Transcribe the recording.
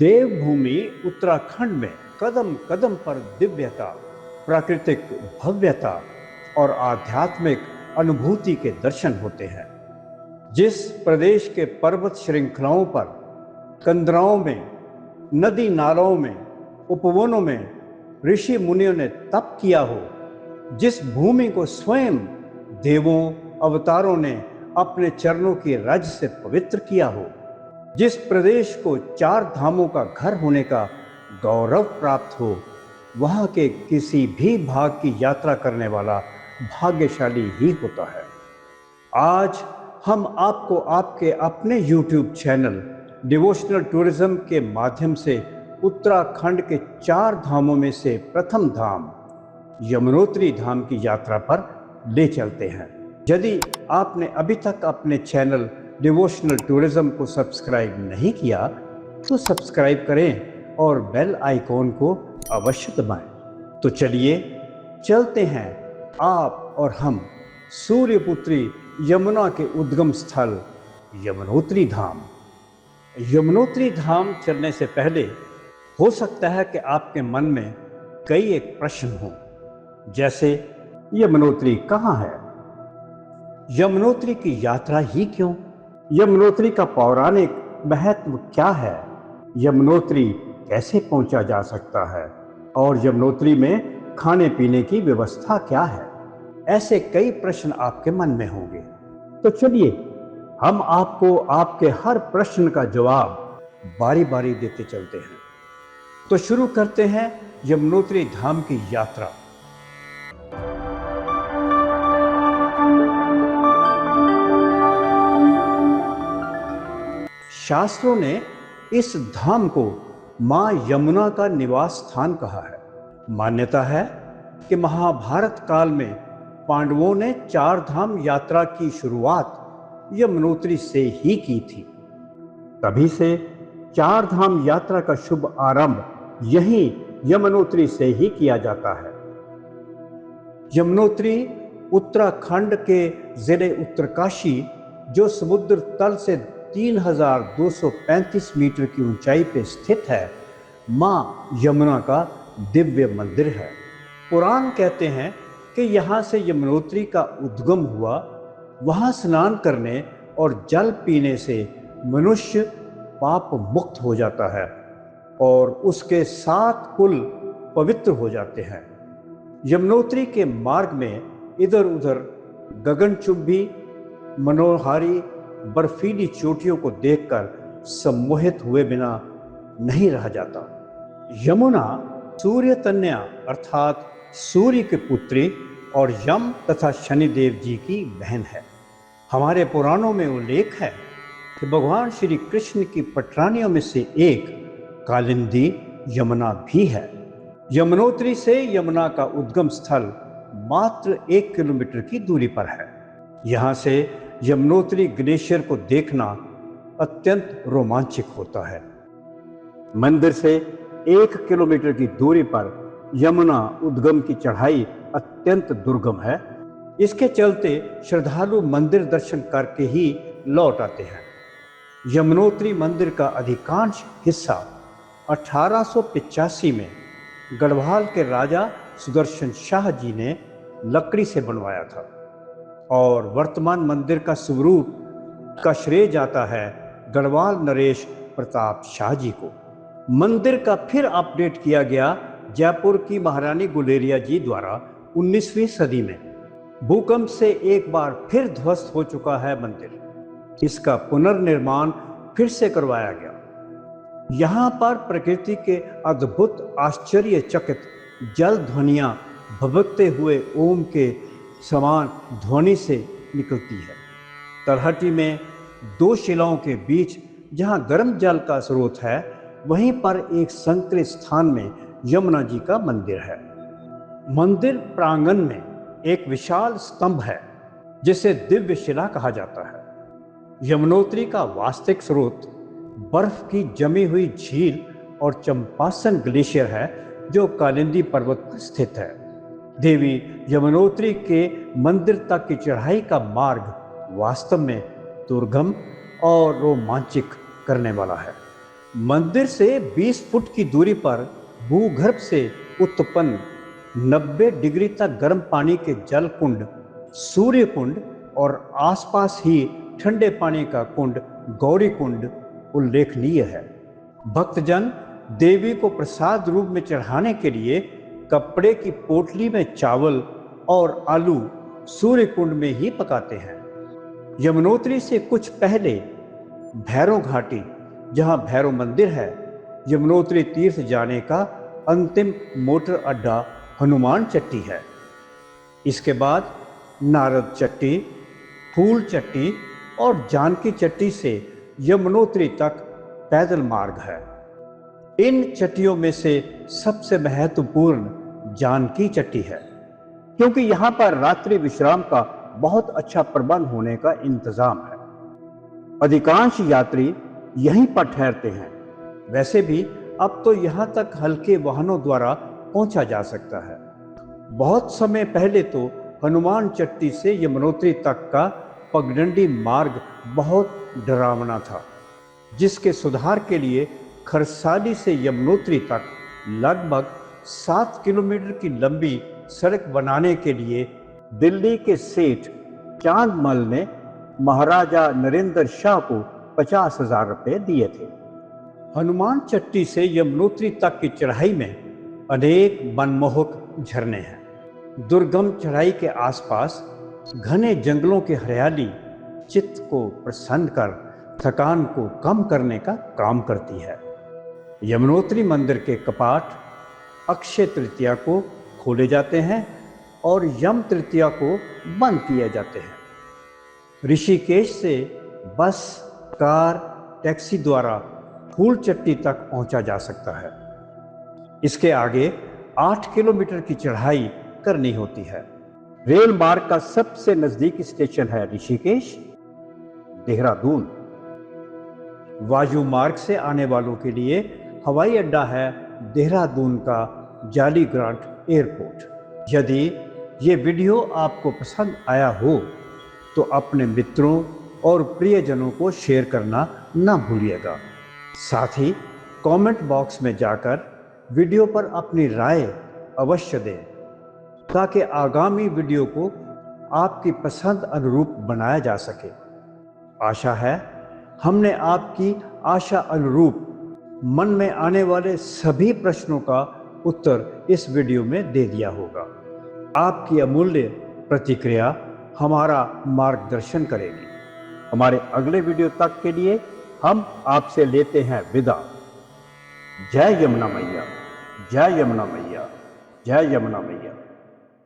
देवभूमि उत्तराखंड में कदम कदम पर दिव्यता, प्राकृतिक भव्यता और आध्यात्मिक अनुभूति के दर्शन होते हैं। जिस प्रदेश के पर्वत श्रृंखलाओं पर, कंदराओं में, नदी नालों में, उपवनों में ऋषि मुनियों ने तप किया हो, जिस भूमि को स्वयं देवों अवतारों ने अपने चरणों की रज से पवित्र किया हो, जिस प्रदेश को 4 धामों का घर होने का गौरव प्राप्त हो, वहाँ के किसी भी भाग की यात्रा करने वाला भाग्यशाली ही होता है। आज हम आपको आपके अपने YouTube चैनल डिवोशनल टूरिज्म के माध्यम से उत्तराखंड के 4 धामों में से प्रथम धाम यमुनोत्री धाम की यात्रा पर ले चलते हैं। यदि आपने अभी तक अपने चैनल डिवोशनल टूरिज्म को सब्सक्राइब नहीं किया तो सब्सक्राइब करें और बेल आइकॉन को अवश्य दबाएं। तो चलिए चलते हैं आप और हम सूर्यपुत्री यमुना के उद्गम स्थल यमुनोत्री धाम। यमुनोत्री धाम चलने से पहले हो सकता है कि आपके मन में कई एक प्रश्न हों, जैसे यमुनोत्री कहाँ है, यमुनोत्री की यात्रा ही क्यों, यमुनोत्री का पौराणिक महत्व क्या है, यमुनोत्री कैसे पहुंचा जा सकता है और यमुनोत्री में खाने पीने की व्यवस्था क्या है। ऐसे कई प्रश्न आपके मन में होंगे। तो चलिए हम आपको आपके हर प्रश्न का जवाब बारी बारी देते चलते हैं। तो शुरू करते हैं यमुनोत्री धाम की यात्रा। शास्त्रों ने इस धाम को मां यमुना का निवास स्थान कहा है। मान्यता है कि महाभारत काल में पांडवों ने 4 धाम यात्रा की शुरुआत यमुनोत्री से ही की थी। तभी से 4 धाम यात्रा का शुभ आरंभ यहीं यमुनोत्री से ही किया जाता है। यमुनोत्री उत्तराखंड के जिले उत्तरकाशी, जो समुद्र तल से 3235 मीटर की ऊंचाई पर स्थित है, मां यमुना का दिव्य मंदिर है। पुराण कहते हैं कि यहाँ से यमुनोत्री का उद्गम हुआ। वहाँ स्नान करने और जल पीने से मनुष्य पाप मुक्त हो जाता है और उसके 7 कुल पवित्र हो जाते हैं। यमुनोत्री के मार्ग में इधर उधर गगनचुंबी मनोहारी बर्फीली चोटियों को देखकर सम्मोहित हुए बिना नहीं रहा जाता। यमुना सूर्य तन्या अर्थात सूर्य की पुत्री और यम तथा शनिदेव जी की बहन है। हमारे पुराणों में उल्लेख है कि भगवान श्री कृष्ण की पटरानियों में से एक कालिंदी यमुना भी है। यमुनोत्री से यमुना का उद्गम स्थल मात्र 1 किलोमीटर की दूरी पर है। यहाँ से यमुनोत्री ग्लेशियर को देखना अत्यंत रोमांचक होता है। मंदिर से 1 किलोमीटर की दूरी पर यमुना उद्गम की चढ़ाई अत्यंत दुर्गम है। इसके चलते श्रद्धालु मंदिर दर्शन करके ही लौट आते हैं। यमुनोत्री मंदिर का अधिकांश हिस्सा 1885 में गढ़वाल के राजा सुदर्शन शाह जी ने लकड़ी से बनवाया था और वर्तमान मंदिर का स्वरूप का श्रेय जाता है गढ़वाल नरेश प्रताप शाह जी को। मंदिर का फिर अपडेट किया गया जयपुर की महारानी गुलेरिया जी द्वारा 19वीं सदी में। भूकंप से एक बार फिर ध्वस्त हो चुका है मंदिर। इसका पुनर्निर्माण फिर से करवाया गया। यहाँ पर प्रकृति के अद्भुत आश्चर्यचकित जल ध्वनियाँ भभकते हुए ओम के समान ध्वनि से निकलती है। तलहटी में 2 शिलाओं के बीच जहाँ गर्म जल का स्रोत है, वहीं पर एक संकरित स्थान में यमुना जी का मंदिर है। मंदिर प्रांगण में एक विशाल स्तंभ है जिसे दिव्य शिला कहा जाता है। यमुनोत्री का वास्तविक स्रोत बर्फ की जमी हुई झील और चंपासन ग्लेशियर है, जो कालिंदी पर्वत पर स्थित है। देवी यमुनोत्री के मंदिर तक की चढ़ाई का मार्ग वास्तव में दुर्गम और रोमांचक करने वाला है। मंदिर से 20 फुट की दूरी पर भूगर्भ से उत्पन्न 90 डिग्री तक गर्म पानी के जल कुंड सूर्य कुंड और आसपास ही ठंडे पानी का कुंड गौरी कुंड उल्लेखनीय है। भक्तजन देवी को प्रसाद रूप में चढ़ाने के लिए कपड़े की पोटली में चावल और आलू सूर्य कुंड में ही पकाते हैं। यमुनोत्री से कुछ पहले भैरव घाटी, जहां भैरव मंदिर है, यमुनोत्री तीर्थ जाने का अंतिम मोटर अड्डा हनुमान चट्टी है। इसके बाद नारद चट्टी, फूल चट्टी और जानकी चट्टी से यमुनोत्री तक पैदल मार्ग है। इन चट्टियों में से सबसे महत्वपूर्ण जानकी चट्टी है, क्योंकि यहाँ पर रात्रि विश्राम का बहुत अच्छा प्रबंध होने का इंतजाम है। अधिकांश यात्री यहीं पर ठहरते हैं। वैसे भी अब तो यहाँ तक हल्के वाहनों द्वारा पहुंचा जा सकता है। बहुत समय पहले तो हनुमान चट्टी से यमुनोत्री तक का पगडंडी मार्ग बहुत डरावना था, जिसके सुधार के लिए खरसाली से यमुनोत्री तक लगभग 7 किलोमीटर की लंबी सड़क बनाने के लिए दिल्ली के सेठ चांदमल ने महाराजा नरेंद्र शाह को 50,000 रुपये दिए थे। हनुमान चट्टी से यमुनोत्री तक की चढ़ाई में अनेक मनमोहक झरने हैं। दुर्गम चढ़ाई के आसपास घने जंगलों की हरियाली चित्त को प्रसन्न कर थकान को कम करने का काम करती है। यमुनोत्री मंदिर के कपाट अक्षय तृतीया को खोले जाते हैं और यम तृतीया को बंद किए जाते हैं। ऋषिकेश से बस, कार, टैक्सी द्वारा फूल चट्टी तक पहुंचा जा सकता है। इसके आगे 8 किलोमीटर की चढ़ाई करनी होती है। रेल मार्ग का सबसे नजदीकी स्टेशन है ऋषिकेश, देहरादून। वायु मार्ग से आने वालों के लिए हवाई अड्डा है देहरादून का जाली ग्रांट एयरपोर्ट। यदि ये वीडियो आपको पसंद आया हो तो अपने मित्रों और प्रियजनों को शेयर करना ना भूलिएगा। साथ ही कमेंट बॉक्स में जाकर वीडियो पर अपनी राय अवश्य दें, ताकि आगामी वीडियो को आपकी पसंद अनुरूप बनाया जा सके। आशा है हमने आपकी आशा अनुरूप मन में आने वाले सभी प्रश्नों का उत्तर इस वीडियो में दे दिया होगा। आपकी अमूल्य प्रतिक्रिया हमारा मार्गदर्शन करेगी। हमारे अगले वीडियो तक के लिए हम आपसे लेते हैं विदा। जय यमुना मैया, जय यमुना मैया, जय यमुना मैया।